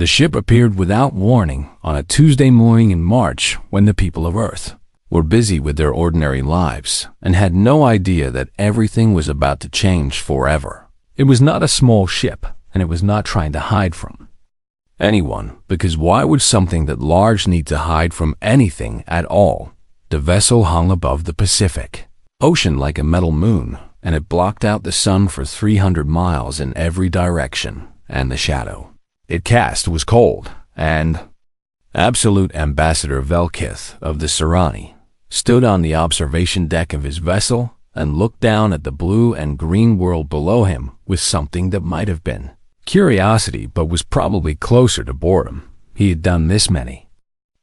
The ship appeared without warning on a Tuesday morning in March when the people of Earth were busy with their ordinary lives and had no idea that everything was about to change forever. It was not a small ship, and it was not trying to hide from anyone, because why would something that large need to hide from anything at all? The vessel hung above the Pacific Ocean like a metal moon, and it blocked out the sun for 300 miles in every direction, and the shadow it cast was cold, and Absolute Ambassador Velkith of the Serani stood on the observation deck of his vessel and looked down at the blue and green world below him with something that might have been curiosity but was probably closer to boredom. He had done this many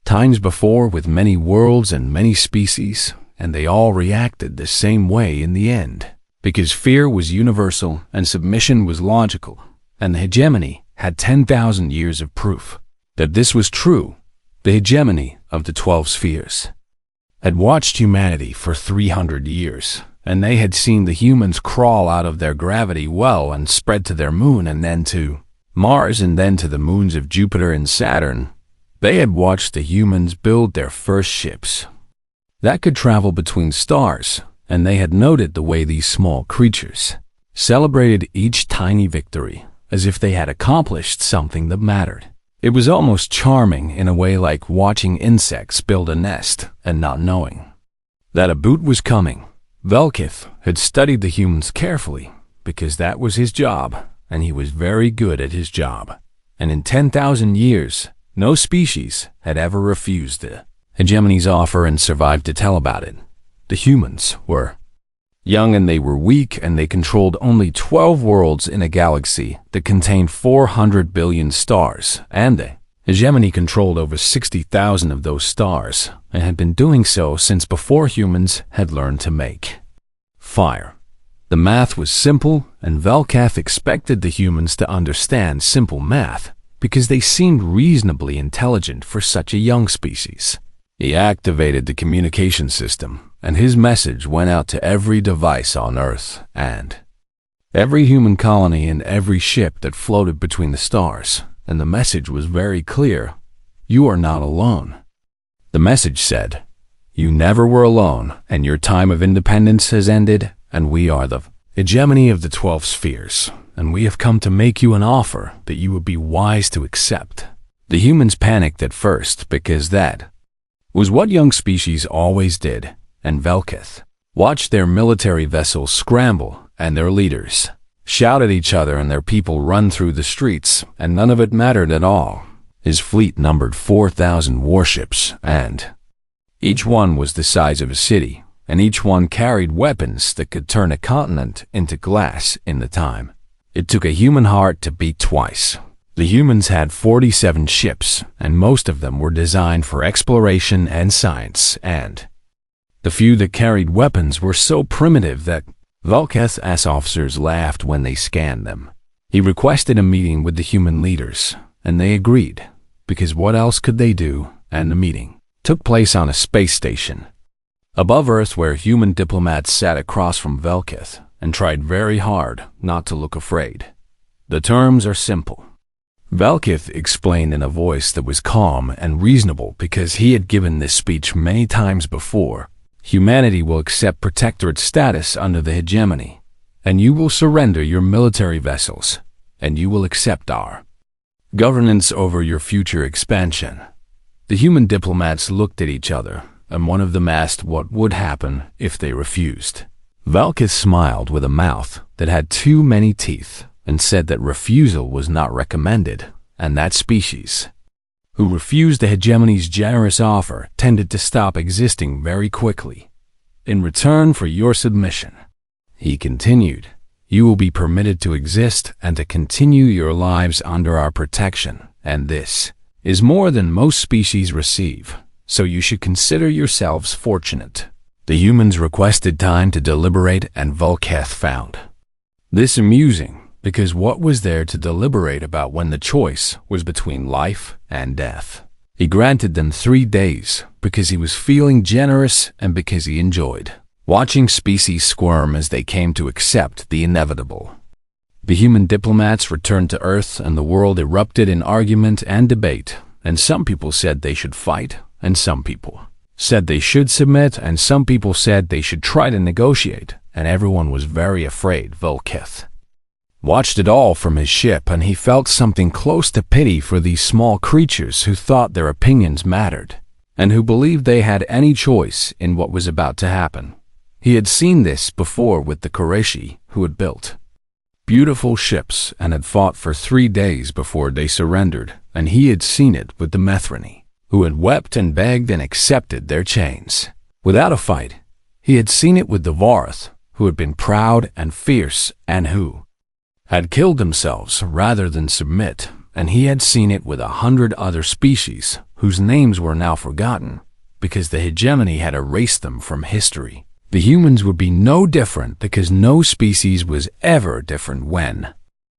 times before with many worlds and many species, and they all reacted the same way in the end, because fear was universal and submission was logical, and the hegemony had 10,000 years of proof that this was true. The hegemony of the 12 spheres had watched humanity for 300 years, and they had seen the humans crawl out of their gravity well and spread to their moon and then to Mars and then to the moons of Jupiter and Saturn. They had watched the humans build their first ships that could travel between stars, and they had noted the way these small creatures celebrated each tiny victory as if they had accomplished something that mattered. It was almost charming in a way, like watching insects build a nest and not knowing that a boot was coming. Velkith had studied the humans carefully because that was his job, and he was very good at his job. And in 10,000 years, no species had ever refused the hegemony's offer and survived to tell about it. The humans were young and they were weak, and they controlled only 12 worlds in a galaxy that contained 400 billion stars, and the hegemony controlled over 60,000 of those stars and had been doing so since before humans had learned to make fire. The math was simple, and Velkath expected the humans to understand simple math because they seemed reasonably intelligent for such a young species. He activated the communication system, and his message went out to every device on Earth and every human colony and every ship that floated between the stars, and the message was very clear. You are not alone. The message said, you never were alone, and your time of independence has ended, and we are the hegemony of the 12 spheres, and we have come to make you an offer that you would be wise to accept. The humans panicked at first because that was what young species always did, and Velkith watched their military vessels scramble and their leaders shout at each other and their people run through the streets, and none of it mattered at all. His fleet numbered 4,000 warships, and each one was the size of a city, and each one carried weapons that could turn a continent into glass in the time it took a human heart to beat twice. The humans had 47 ships, and most of them were designed for exploration and science, and the few that carried weapons were so primitive that Velketh's officers laughed when they scanned them. He requested a meeting with the human leaders, and they agreed, because what else could they do? And the meeting took place on a space station above Earth, where human diplomats sat across from Velkith and tried very hard not to look afraid. The terms are simple. Velkith explained in a voice that was calm and reasonable because he had given this speech many times before. Humanity will accept protectorate status under the hegemony, and you will surrender your military vessels, and you will accept our governance over your future expansion. The human diplomats looked at each other, and one of them asked what would happen if they refused. Velkith smiled with a mouth that had too many teeth and said that refusal was not recommended, and that species who refused the hegemony's generous offer tended to stop existing very quickly. In return for your submission, he continued, you will be permitted to exist and to continue your lives under our protection, and this is more than most species receive, so you should consider yourselves fortunate. The humans requested time to deliberate, and Velkith found this amusing, because what was there to deliberate about when the choice was between life and death? He granted them 3 days because he was feeling generous and because he enjoyed watching species squirm as they came to accept the inevitable. The human diplomats returned to Earth, and the world erupted in argument and debate, and some people said they should fight, and some people said they should submit, and some people said they should try to negotiate, and everyone was very afraid. Volkith watched it all from his ship, and he felt something close to pity for these small creatures who thought their opinions mattered, and who believed they had any choice in what was about to happen. He had seen this before with the Koreshi, who had built beautiful ships and had fought for 3 days before they surrendered, and he had seen it with the Methrani, who had wept and begged and accepted their chains without a fight. He had seen it with the Varth, who had been proud and fierce and who had killed themselves rather than submit, and he had seen it with 100 other species whose names were now forgotten because the hegemony had erased them from history. The humans would be no different because no species was ever different when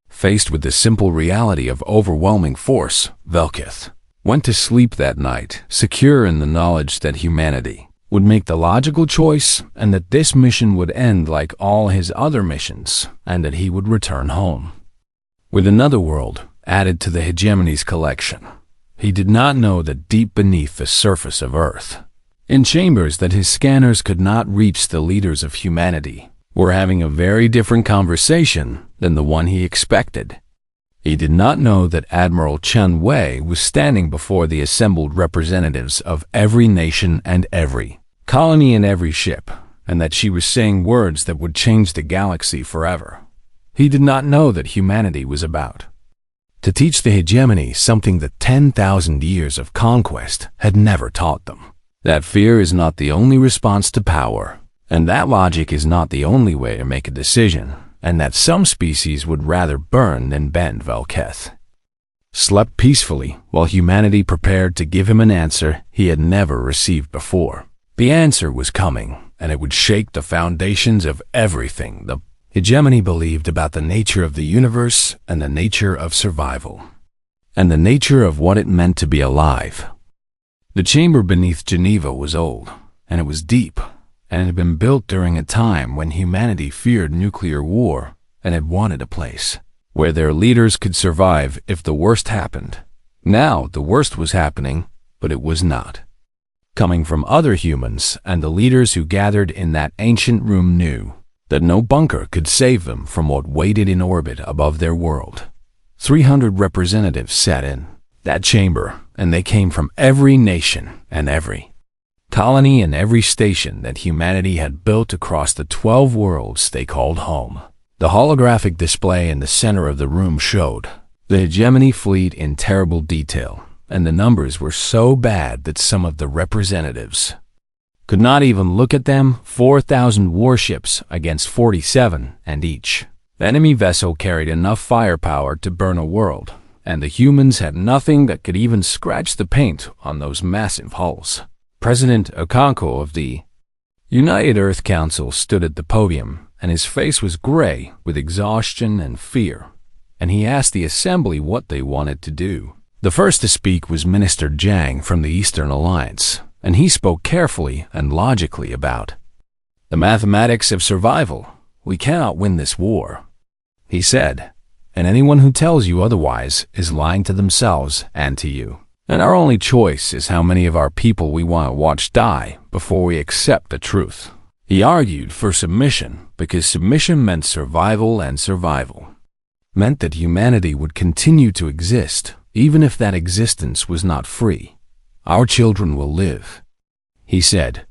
faced with the simple reality of overwhelming force. Velkith went to sleep that night, secure in the knowledge that humanity would make the logical choice and that this mission would end like all his other missions and that he would return home with another world added to the hegemony's collection. He did not know that deep beneath the surface of Earth, in chambers that his scanners could not reach, the leaders of humanity were having a very different conversation than the one he expected. He did not know that Admiral Chen Wei was standing before the assembled representatives of every nation and every colony and every ship, and that she was saying words that would change the galaxy forever. He did not know that humanity was about to teach the hegemony something that 10,000 years of conquest had never taught them. That fear is not the only response to power, and that logic is not the only way to make a decision, and that some species would rather burn than bend. Velketh slept peacefully while humanity prepared to give him an answer he had never received before. The answer was coming, and it would shake the foundations of everything the hegemony believed about the nature of the universe and the nature of survival, and the nature of what it meant to be alive. The chamber beneath Geneva was old, and it was deep, and it had been built during a time when humanity feared nuclear war and had wanted a place where their leaders could survive if the worst happened. Now the worst was happening, but it was not coming from other humans, and the leaders who gathered in that ancient room knew that no bunker could save them from what waited in orbit above their world. 300 representatives sat in that chamber, and they came from every nation and every colony and every station that humanity had built across the 12 worlds they called home. The holographic display in the center of the room showed the hegemony fleet in terrible detail, and the numbers were so bad that some of the representatives could not even look at them. 4,000 warships against 47, and each enemy vessel carried enough firepower to burn a world, and the humans had nothing that could even scratch the paint on those massive hulls. President Okonkwo of the United Earth Council stood at the podium, and his face was gray with exhaustion and fear, and he asked the assembly what they wanted to do. The first to speak was Minister Jiang from the Eastern Alliance, and he spoke carefully and logically about the mathematics of survival. We cannot win this war, he said, and anyone who tells you otherwise is lying to themselves and to you. And our only choice is how many of our people we want to watch die before we accept the truth. He argued for submission because submission meant survival, and survival meant that humanity would continue to exist even if that existence was not free. Our children will live, he said,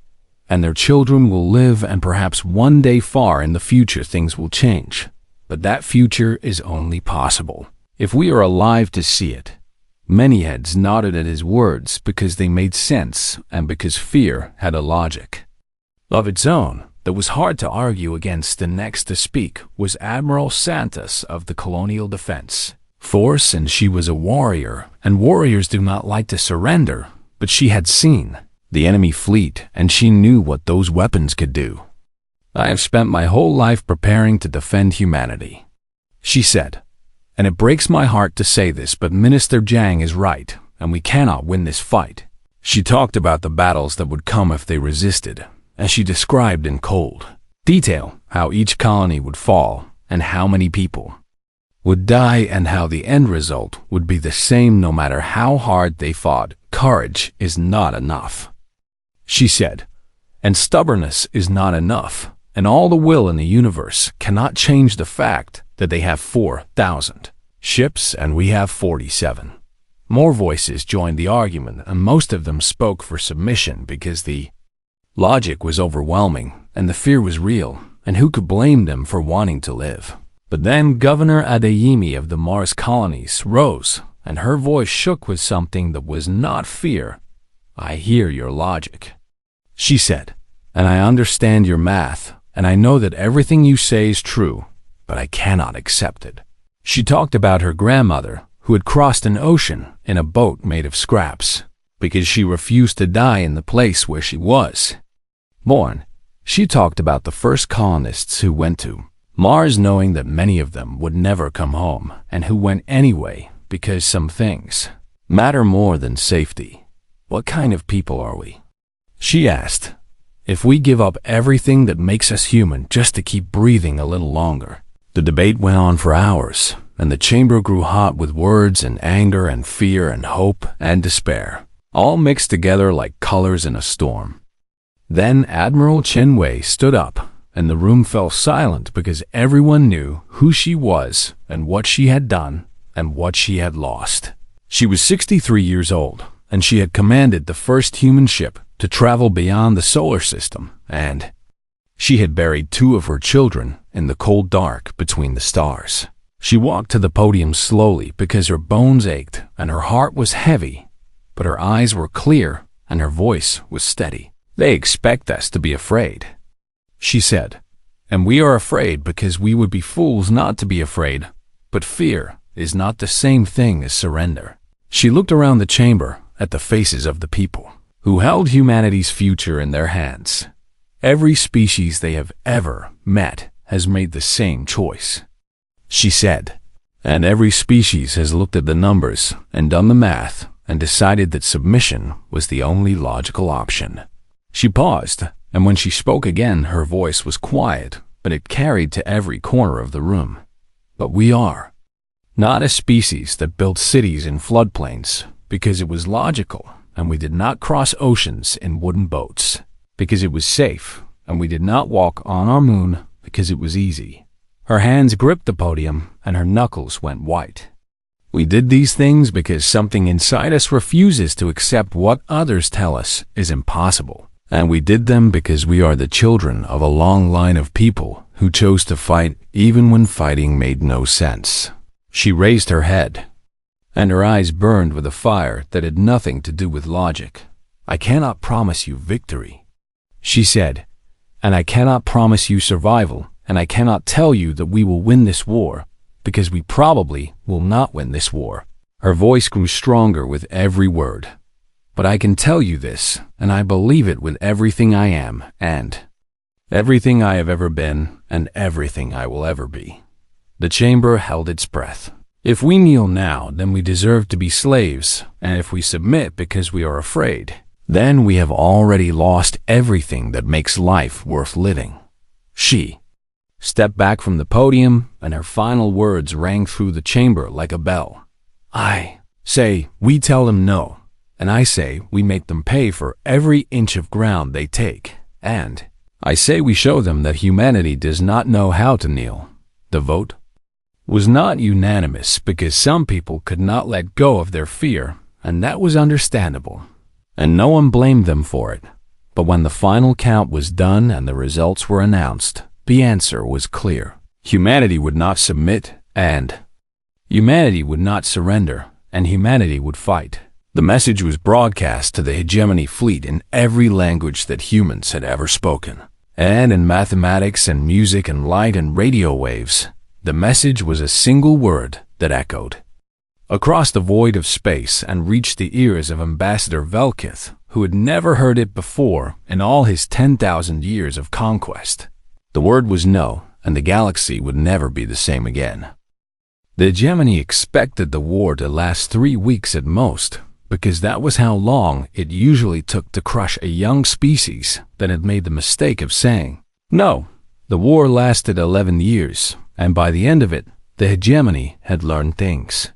and their children will live, and perhaps one day far in the future things will change. But that future is only possible if we are alive to see it. Many heads nodded at his words because they made sense and because fear had a logic of its own that was hard to argue against. The next to speak was Admiral Santos of the Colonial Defense Force, and she was a warrior, and warriors do not like to surrender, but she had seen the enemy fleet, and she knew what those weapons could do. I have spent my whole life preparing to defend humanity, she said, and it breaks my heart to say this, but Minister Jiang is right, and we cannot win this fight. She talked about the battles that would come if they resisted, as she described in cold detail how each colony would fall and how many people would die and how the end result would be the same no matter how hard they fought. Courage is not enough, she said, and stubbornness is not enough, and all the will in the universe cannot change the fact that they have 4,000 ships and we have 47. More voices joined the argument, and most of them spoke for submission because the logic was overwhelming and the fear was real, and who could blame them for wanting to live? But then Governor Adeyemi of the Mars colonies rose, and her voice shook with something that was not fear. I hear your logic, she said, and I understand your math, and I know that everything you say is true, but I cannot accept it. She talked about her grandmother, who had crossed an ocean in a boat made of scraps, because she refused to die in the place where she was born. She talked about the first colonists who went to Mars knowing that many of them would never come home, and who went anyway because some things matter more than safety. What kind of people are we? She asked. If we give up everything that makes us human just to keep breathing a little longer. The debate went on for hours, and the chamber grew hot with words and anger and fear and hope and despair, all mixed together like colors in a storm. Then Admiral Chenwei stood up, and the room fell silent because everyone knew who she was and what she had done and what she had lost. She was 63 years old, and she had commanded the first human ship to travel beyond the solar system, and she had buried 2 of her children in the cold dark between the stars. She walked to the podium slowly because her bones ached and her heart was heavy, but her eyes were clear and her voice was steady. They expect us to be afraid, she said, and we are afraid because we would be fools not to be afraid, but fear is not the same thing as surrender. She looked around the chamber at the faces of the people who held humanity's future in their hands. Every species they have ever met has made the same choice, she said, and every species has looked at the numbers and done the math and decided that submission was the only logical option. She paused, and when she spoke again, her voice was quiet, but it carried to every corner of the room. But we are not a species that built cities in floodplains because it was logical, and we did not cross oceans in wooden boats because it was safe, and we did not walk on our moon because it was easy. Her hands gripped the podium, and her knuckles went white. We did these things because something inside us refuses to accept what others tell us is impossible. And we did them because we are the children of a long line of people who chose to fight even when fighting made no sense. She raised her head, and her eyes burned with a fire that had nothing to do with logic. I cannot promise you victory, she said, and I cannot promise you survival, and I cannot tell you that we will win this war, because we probably will not win this war. Her voice grew stronger with every word. But I can tell you this, and I believe it with everything I am, and everything I have ever been, and everything I will ever be. The chamber held its breath. If we kneel now, then we deserve to be slaves, and if we submit because we are afraid, then we have already lost everything that makes life worth living. She stepped back from the podium, and her final words rang through the chamber like a bell. I say we tell them no, and I say we make them pay for every inch of ground they take, and I say we show them that humanity does not know how to kneel. The vote was not unanimous because some people could not let go of their fear, and that was understandable, and no one blamed them for it. But when the final count was done and the results were announced, the answer was clear. Humanity would not submit, and humanity would not surrender, and humanity would fight. The message was broadcast to the hegemony fleet in every language that humans had ever spoken. And in mathematics and music and light and radio waves, the message was a single word that echoed across the void of space and reached the ears of Ambassador Velkith, who had never heard it before in all his 10,000 years of conquest. The word was no, and the galaxy would never be the same again. The hegemony expected the war to last 3 weeks at most, because that was how long it usually took to crush a young species that had made the mistake of saying no. The war lasted 11 years, and by the end of it, the hegemony had learned things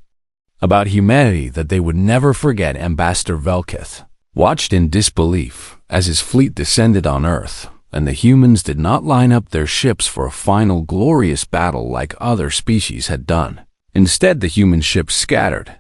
about humanity that they would never forget. Ambassador Velketh watched in disbelief as his fleet descended on Earth, and the humans did not line up their ships for a final glorious battle like other species had done. Instead, the human ships scattered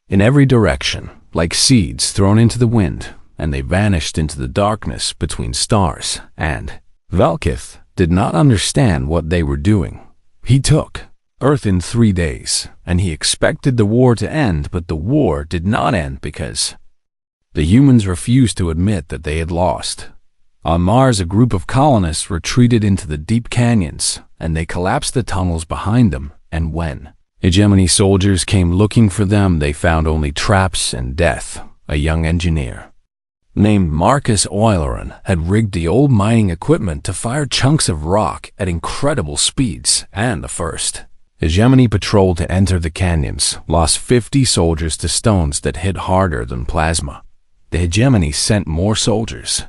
in every direction, like seeds thrown into the wind, and they vanished into the darkness between stars. And Velketh did not understand what they were doing. He took Earth in 3 days, and he expected the war to end, but the war did not end because the humans refused to admit that they had lost. On Mars, a group of colonists retreated into the deep canyons, and they collapsed the tunnels behind them, and when hegemony soldiers came looking for them, they found only traps and death. A young engineer named Marcus Euleron had rigged the old mining equipment to fire chunks of rock at incredible speeds, and the first hegemony patrol to enter the canyons lost 50 soldiers to stones that hit harder than plasma. The hegemony sent more soldiers,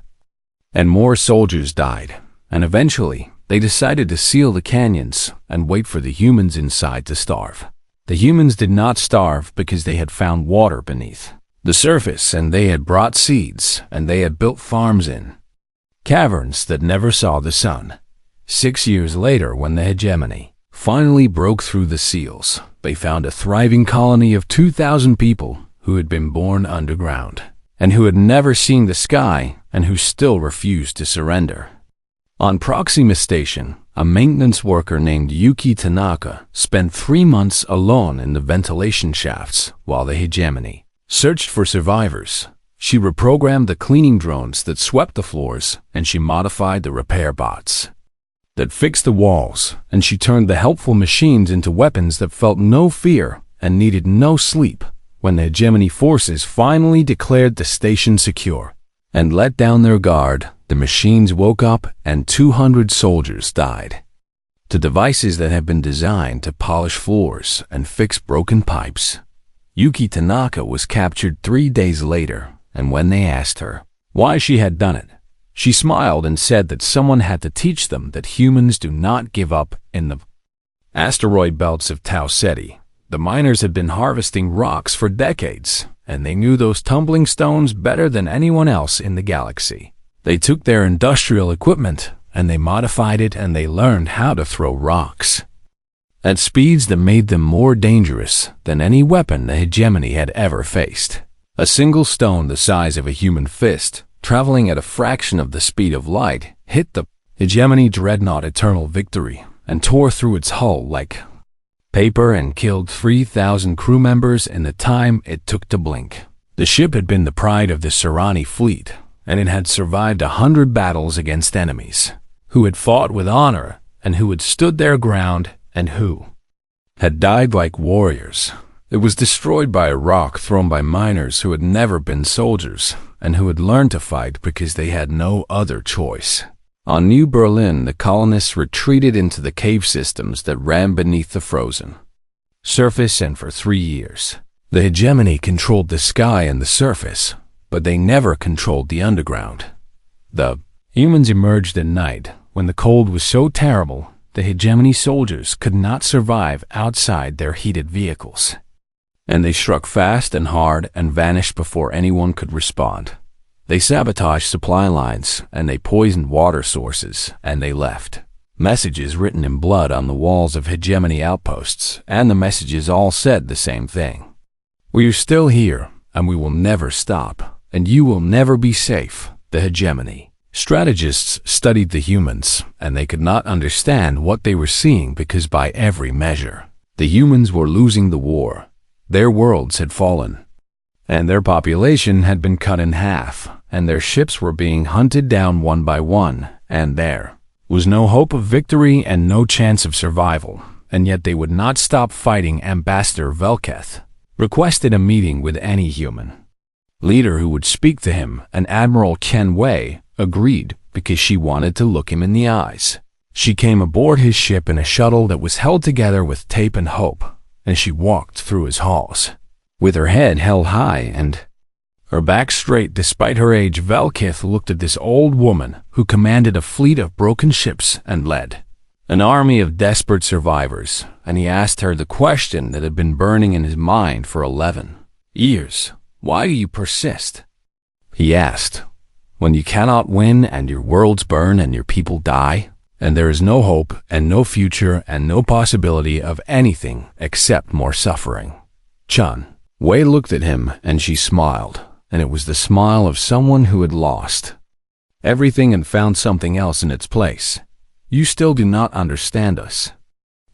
and more soldiers died, and eventually they decided to seal the canyons and wait for the humans inside to starve. The humans did not starve because they had found water beneath the surface, and they had brought seeds, and they had built farms in caverns that never saw the sun. 6 years later, when the hegemony finally broke through the seals, they found a thriving colony of 2,000 people who had been born underground, and who had never seen the sky, and who still refused to surrender. On Proxima Station, a maintenance worker named Yuki Tanaka spent 3 months alone in the ventilation shafts while the hegemony searched for survivors. She reprogrammed the cleaning drones that swept the floors, and she modified the repair bots that fixed the walls, and she turned the helpful machines into weapons that felt no fear and needed no sleep. When the hegemony forces finally declared the station secure and let down their guard, the machines woke up and 200 soldiers died. The devices that had been designed to polish floors and fix broken pipes. Yuki Tanaka was captured 3 days later, and when they asked her why she had done it, she smiled and said that someone had to teach them that humans do not give up in the asteroid belts of Tau Ceti. The miners had been harvesting rocks for decades, and they knew those tumbling stones better than anyone else in the galaxy. They took their industrial equipment, and they modified it, and they learned how to throw rocks at speeds that made them more dangerous than any weapon the hegemony had ever faced. A single stone the size of a human fist, traveling at a fraction of the speed of light, hit the hegemony dreadnought Eternal Victory and tore through its hull like paper and killed 3,000 crew members in the time it took to blink. The ship had been the pride of the Serani fleet, and it had survived 100 battles against enemies who had fought with honor and who had stood their ground and who had died like warriors. It was destroyed by a rock thrown by miners who had never been soldiers and who had learned to fight because they had no other choice. On New Berlin, the colonists retreated into the cave systems that ran beneath the frozen surface, and for 3 years, the hegemony controlled the sky and the surface, but they never controlled the underground. The humans emerged at night when the cold was so terrible the hegemony soldiers could not survive outside their heated vehicles, and they struck fast and hard and vanished before anyone could respond. They sabotaged supply lines, and they poisoned water sources, and they left messages written in blood on the walls of hegemony outposts, and the messages all said the same thing. We are still here, and we will never stop, and you will never be safe, the hegemony. Strategists studied the humans, and they could not understand what they were seeing because by every measure, the humans were losing the war. Their worlds had fallen, and their population had been cut in half, and their ships were being hunted down one by one, and there was no hope of victory and no chance of survival, and yet they would not stop fighting. Ambassador Velketh requested a meeting with any human leader who would speak to him, and Admiral Ken Wei agreed because she wanted to look him in the eyes. She came aboard his ship in a shuttle that was held together with tape and hope, and she walked through his halls with her head held high and her back straight. Despite her age, Velketh looked at this old woman who commanded a fleet of broken ships and led An army of desperate survivors, and he asked her the question that had been burning in his mind for 11 years. Why do you persist? He asked, when you cannot win and your worlds burn and your people die, and there is no hope and no future and no possibility of anything except more suffering. Chun Wei looked at him and she smiled, and it was the smile of someone who had lost everything and found something else in its place. You still do not understand us,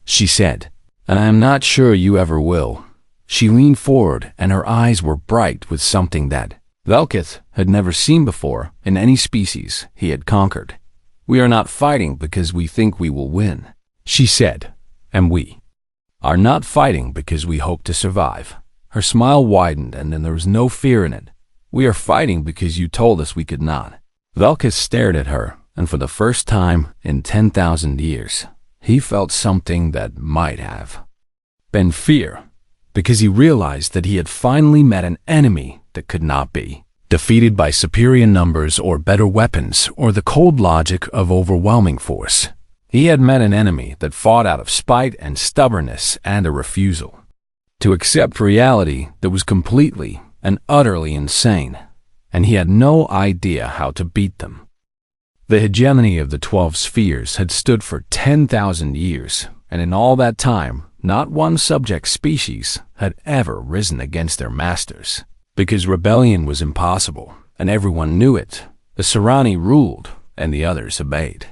she said, and I am not sure you ever will. She leaned forward and her eyes were bright with something that Velkith had never seen before in any species he had conquered. We are not fighting because we think we will win, she said, and we are not fighting because we hope to survive. Her smile widened and then there was no fear in it. We are fighting because you told us we could not. Velkith stared at her, and for the first time in 10,000 years, he felt something that might have been fear, because he realized that he had finally met an enemy that could not be defeated by superior numbers or better weapons or the cold logic of overwhelming force. He had met an enemy that fought out of spite and stubbornness and a refusal to accept reality that was completely and utterly insane, and he had no idea how to beat them. The hegemony of the 12 spheres had stood for 10,000 years, and in all that time, not one subject species had ever risen against their masters. Because rebellion was impossible, and everyone knew it, the Serani ruled, and the others obeyed.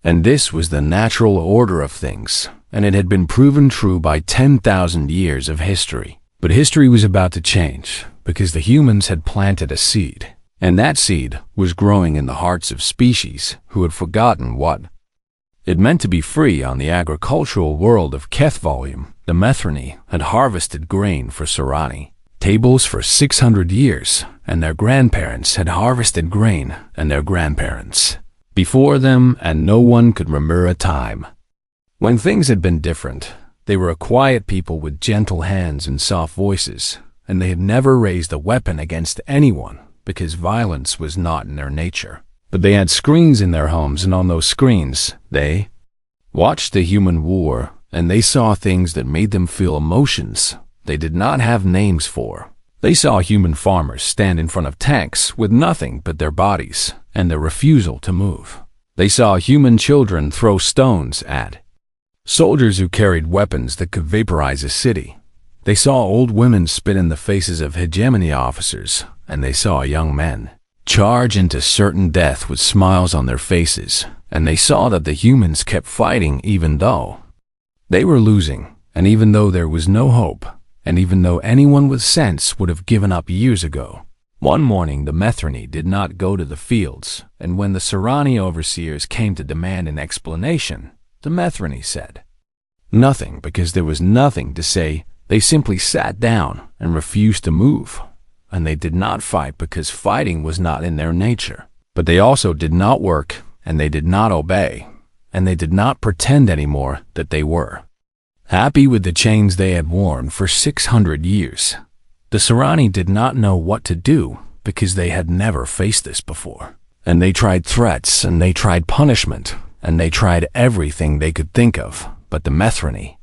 And this was the natural order of things, and it had been proven true by 10,000 years of history. But history was about to change, because the humans had planted a seed, and that seed was growing in the hearts of species who had forgotten what it meant to be free. On the agricultural world of Kethvolume, the Methrani had harvested grain for Serani tables for 600 years, and their grandparents had harvested grain and their grandparents before them, and no one could remember a time when things had been different. They were a quiet people with gentle hands and soft voices, and they had never raised a weapon against anyone because violence was not in their nature. But they had screens in their homes, and on those screens, they watched the human war, and they saw things that made them feel emotions they did not have names for. They saw human farmers stand in front of tanks with nothing but their bodies and their refusal to move. They saw human children throw stones at soldiers who carried weapons that could vaporize a city. They saw old women spit in the faces of hegemony officers, and they saw young men charge into certain death with smiles on their faces, and they saw that the humans kept fighting even though they were losing, and even though there was no hope, and even though anyone with sense would have given up years ago. One morning the Methrani did not go to the fields, and when the Serani overseers came to demand an explanation, the Methrani said nothing, because there was nothing to say. They simply sat down and refused to move, and they did not fight because fighting was not in their nature. But they also did not work, and they did not obey, and they did not pretend anymore that they were happy with the chains they had worn for 600 years. The Serani did not know what to do because they had never faced this before. And they tried threats, and they tried punishment, and they tried everything they could think of. But the Methrani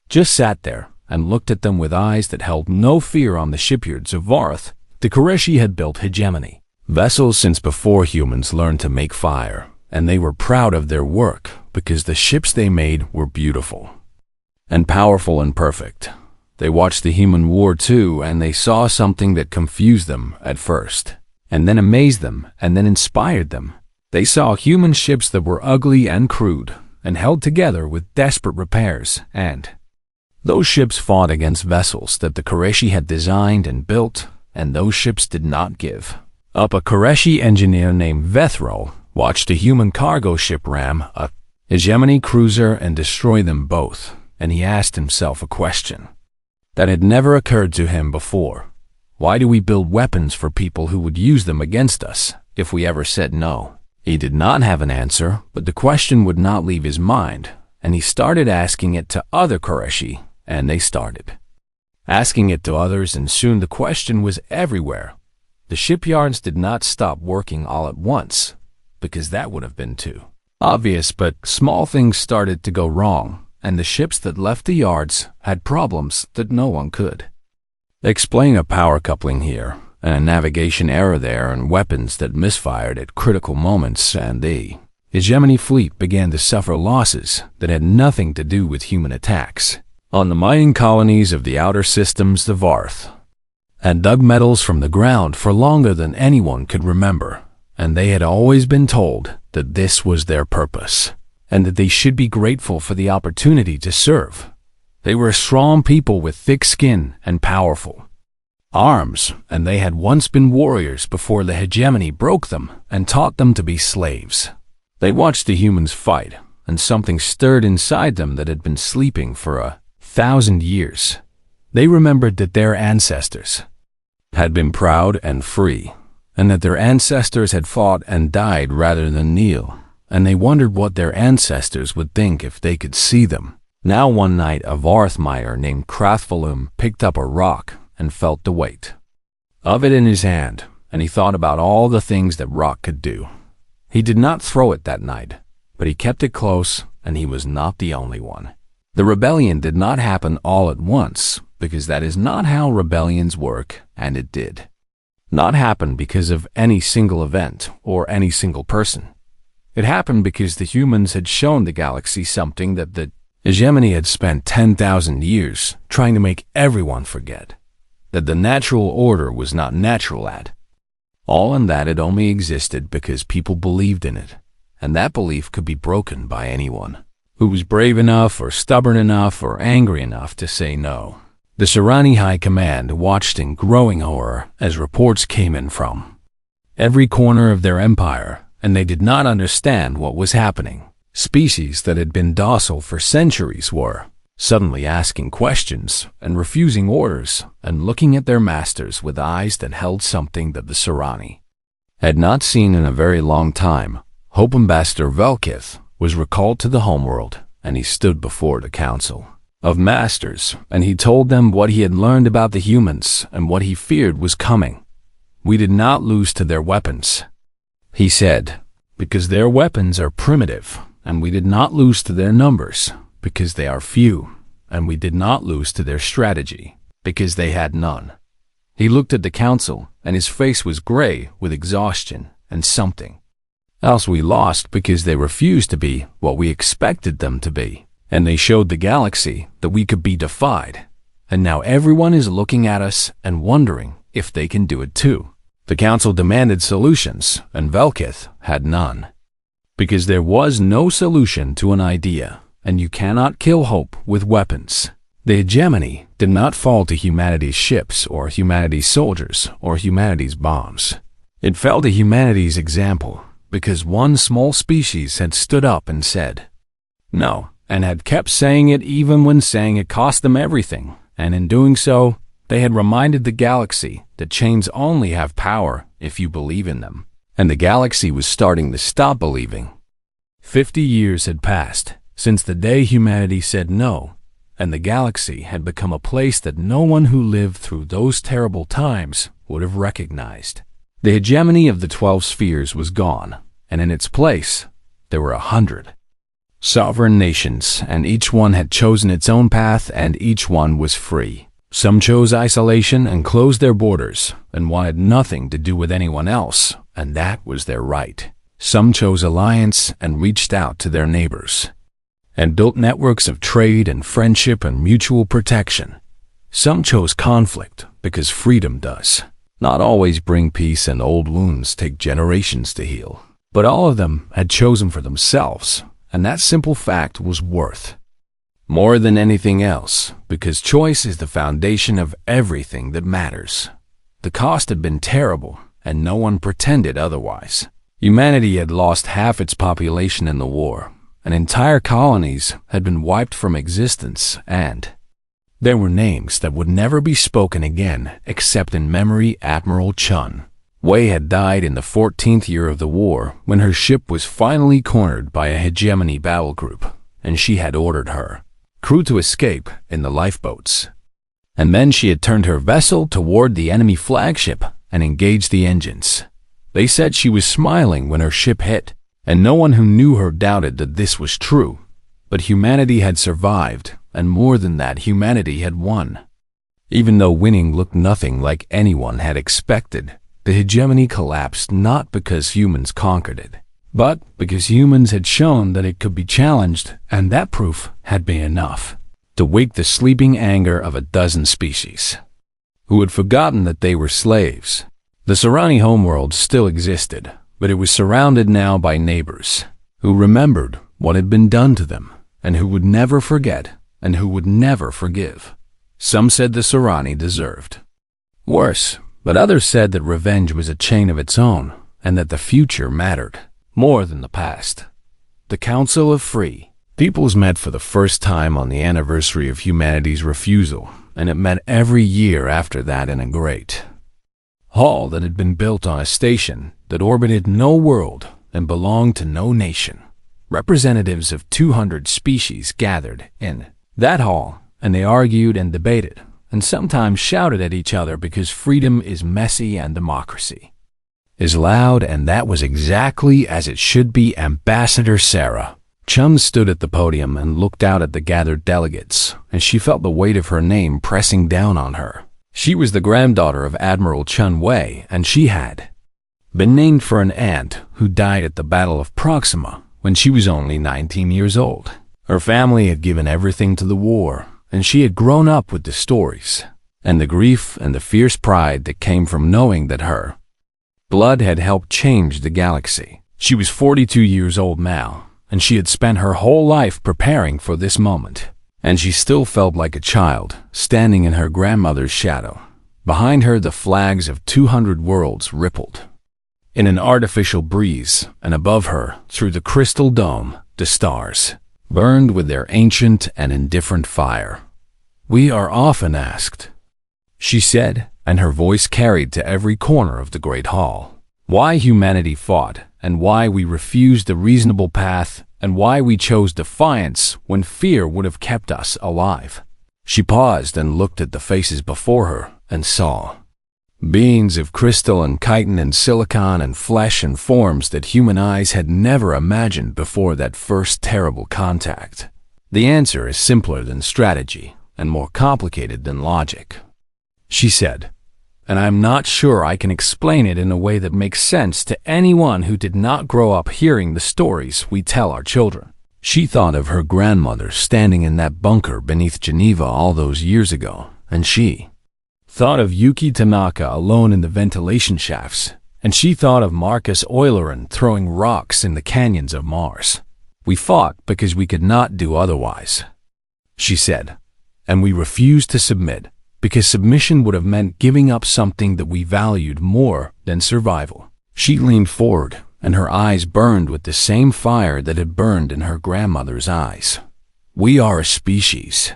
just sat there and looked at them with eyes that held no fear. On the shipyards of Varth, the Koreshi had built hegemony vessels since before humans learned to make fire, and they were proud of their work because the ships they made were beautiful and powerful and perfect. They watched the human war too, and they saw something that confused them at first, and then amazed them, and then inspired them. They saw human ships that were ugly and crude, and held together with desperate repairs, and those ships fought against vessels that the Koreshi had designed and built, and those ships did not give up. A Koreshi engineer named Vethro watched a human cargo ship ram a hegemony cruiser and destroy them both, and he asked himself a question that had never occurred to him before. Why do we build weapons for people who would use them against us if we ever said no? He did not have an answer, but the question would not leave his mind, and he started asking it to other Koreshi, and they started asking it to others, and soon the question was everywhere. The shipyards did not stop working all at once, because that would have been too Obvious, but small things started to go wrong, and the ships that left the yards had problems that no one could explain. A power coupling here, and a navigation error there, and weapons that misfired at critical moments, and the hegemony fleet began to suffer losses that had nothing to do with human attacks on the mining colonies of the outer systems. The Varth had dug metals from the ground for longer than anyone could remember, and they had always been told that this was their purpose, and that they should be grateful for the opportunity to serve. They were a strong people with thick skin and powerful arms, and they had once been warriors before the hegemony broke them and taught them to be slaves. They watched the humans fight, and something stirred inside them that had been sleeping for 1,000 years. They remembered that their ancestors had been proud and free, and that their ancestors had fought and died rather than kneel, and they wondered what their ancestors would think if they could see them. Now one night a Varthmire named Krathvalum picked up a rock and felt the weight of it in his hand, and he thought about all the things that rock could do. He did not throw it that night, but he kept it close, and he was not the only one. The rebellion did not happen all at once, because that is not how rebellions work, and it did not happen because of any single event or any single person. It happened because the humans had shown the galaxy something that the hegemony had spent 10,000 years trying to make everyone forget, that the natural order was not natural at all, and that it only existed because people believed in it, and that belief could be broken by anyone who was brave enough or stubborn enough or angry enough to say no. The Serani High Command watched in growing horror as reports came in from every corner of their empire, and they did not understand what was happening. Species that had been docile for centuries were suddenly asking questions and refusing orders and looking at their masters with eyes that held something that the Serani had not seen in a very long time. Hope Ambassador Velkith was recalled to the homeworld, and he stood before the Council of Masters, and he told them what he had learned about the humans and what he feared was coming. We did not lose to their weapons, he said, because their weapons are primitive, and we did not lose to their numbers, because they are few, and we did not lose to their strategy, because they had none. He looked at the council, and his face was gray with exhaustion and something else. We lost because they refused to be what we expected them to be, and they showed the galaxy that we could be defied, and now everyone is looking at us and wondering if they can do it too. The council demanded solutions, and Velkith had none, because there was no solution to an idea, and you cannot kill hope with weapons. The hegemony did not fall to humanity's ships or humanity's soldiers or humanity's bombs. It fell to humanity's example, because one small species had stood up and said no, and had kept saying it even when saying it cost them everything, and in doing so, they had reminded the galaxy that chains only have power if you believe in them, and the galaxy was starting to stop believing. 50 years had passed since the day humanity said no, and the galaxy had become a place that no one who lived through those terrible times would have recognized. The hegemony of the 12 spheres was gone, and in its place, there were 100 sovereign nations, and each one had chosen its own path, and each one was free. Some chose isolation and closed their borders and wanted nothing to do with anyone else, and that was their right. Some chose alliance and reached out to their neighbors and built networks of trade and friendship and mutual protection. Some chose conflict because freedom does not always bring peace, and old wounds take generations to heal. But all of them had chosen for themselves, and that simple fact was worth more than anything else, because choice is the foundation of everything that matters. The cost had been terrible, and no one pretended otherwise. Humanity had lost half its population in the war, and entire colonies had been wiped from existence, and there were names that would never be spoken again except in memory. Admiral Chun Wei had died in the 14th year of the war when her ship was finally cornered by a hegemony battle group, and she had ordered her crew to escape in the lifeboats. And then she had turned her vessel toward the enemy flagship and engaged the engines. They said she was smiling when her ship hit, And no one who knew her doubted that this was true. But humanity had survived, and more than that, humanity had won. Even though winning looked nothing like anyone had expected, the hegemony collapsed not because humans conquered it, but because humans had shown that it could be challenged, and that proof had been enough to wake the sleeping anger of a dozen species who had forgotten that they were slaves. The Serani homeworld still existed, but it was surrounded now by neighbors who remembered what had been done to them, and who would never forget, and who would never forgive. Some said the Serani deserved worse, but others said that revenge was a chain of its own, and that the future mattered more than the past. The Council of Free Peoples met for the first time on the anniversary of humanity's refusal, and it met every year after that in a great hall that had been built on a station that orbited no world and belonged to no nation. Representatives of 200 species gathered in that hall, and they argued and debated, and sometimes shouted at each other because freedom is messy and democracy is loud, and that was exactly as it should be. Ambassador Sarah Chun stood at the podium and looked out at the gathered delegates, and she felt the weight of her name pressing down on her. She was the granddaughter of Admiral Chun Wei, and she had been named for an aunt who died at the Battle of Proxima when she was only 19 years old. Her family had given everything to the war, and she had grown up with the stories, and the grief and the fierce pride that came from knowing that her blood had helped change the galaxy. She was 42 years old now, and she had spent her whole life preparing for this moment, and she still felt like a child, standing in her grandmother's shadow. Behind her, the flags of 200 worlds rippled in an artificial breeze, and above her, through the crystal dome, the stars burned with their ancient and indifferent fire. "We are often asked," she said, and her voice carried to every corner of the great hall, "why humanity fought, and why we refused the reasonable path, and why we chose defiance when fear would have kept us alive." She paused and looked at the faces before her and saw beings of crystal and chitin and silicon and flesh and forms that human eyes had never imagined before that first terrible contact. "The answer is simpler than strategy and more complicated than logic," she said, "and I'm not sure I can explain it in a way that makes sense to anyone who did not grow up hearing the stories we tell our children." She thought of her grandmother standing in that bunker beneath Geneva all those years ago, and she thought of Yuki Tanaka alone in the ventilation shafts, and she thought of Marcus Eulerin throwing rocks in the canyons of Mars. "We fought because we could not do otherwise," she said, "and we refused to submit because submission would have meant giving up something that we valued more than survival." She leaned forward, and her eyes burned with the same fire that had burned in her grandmother's eyes. "We are a species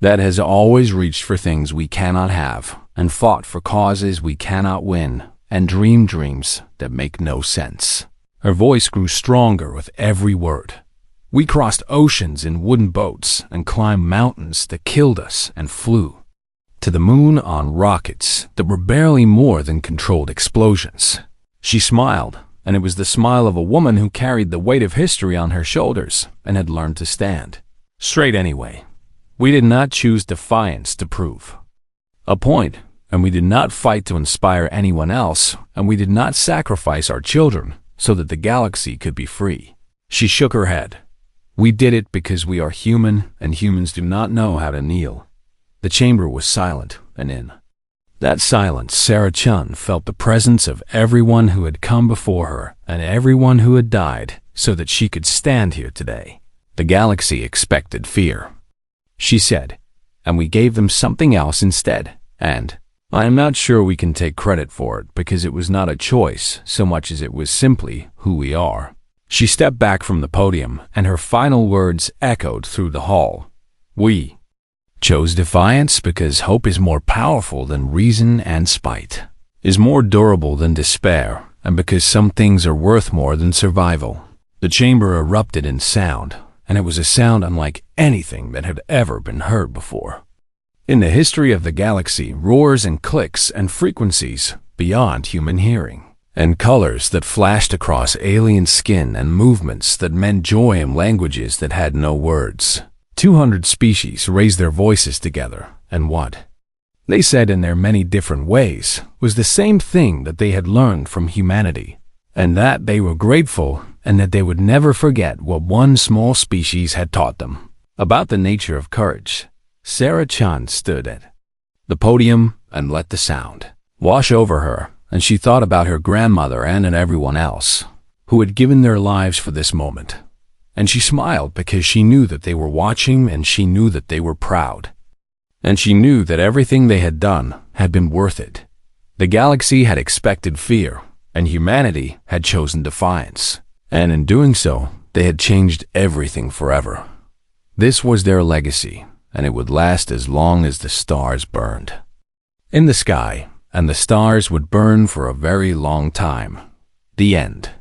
that has always reached for things we cannot have, and fought for causes we cannot win, and dreamed dreams that make no sense." Her voice grew stronger with every word. "We crossed oceans in wooden boats and climbed mountains that killed us and flew to the moon on rockets that were barely more than controlled explosions." She smiled, and it was the smile of a woman who carried the weight of history on her shoulders and had learned to stand straight anyway. "We did not choose defiance to prove a point, and we did not fight to inspire anyone else, and we did not sacrifice our children so that the galaxy could be free." She shook her head. "We did it because we are human, and humans do not know how to kneel." The chamber was silent, and in that silence Sarah Chun felt the presence of everyone who had come before her and everyone who had died so that she could stand here today. "The galaxy expected fear," she said, "and we gave them something else instead, and I am not sure we can take credit for it because it was not a choice so much as it was simply who we are." She stepped back from the podium, and her final words echoed through the hall. "We chose defiance because hope is more powerful than reason, and spite is more durable than despair, and because some things are worth more than survival." The chamber erupted in sound, and it was a sound unlike anything that had ever been heard before in the history of the galaxy. Roars and clicks and frequencies beyond human hearing and colors that flashed across alien skin and movements that meant joy in languages that had no words. 200 species raised their voices together, and what they said in their many different ways was the same thing that they had learned from humanity, and that they were grateful and that they would never forget what one small species had taught them. About the nature of courage, Sarah Chan stood at the podium and let the sound wash over her, and she thought about her grandmother and everyone else who had given their lives for this moment. And she smiled because she knew that they were watching, and she knew that they were proud. And she knew that everything they had done had been worth it. The galaxy had expected fear, and humanity had chosen defiance. And in doing so, they had changed everything forever. This was their legacy, and it would last as long as the stars burned in the sky, and the stars would burn for a very long time. The end.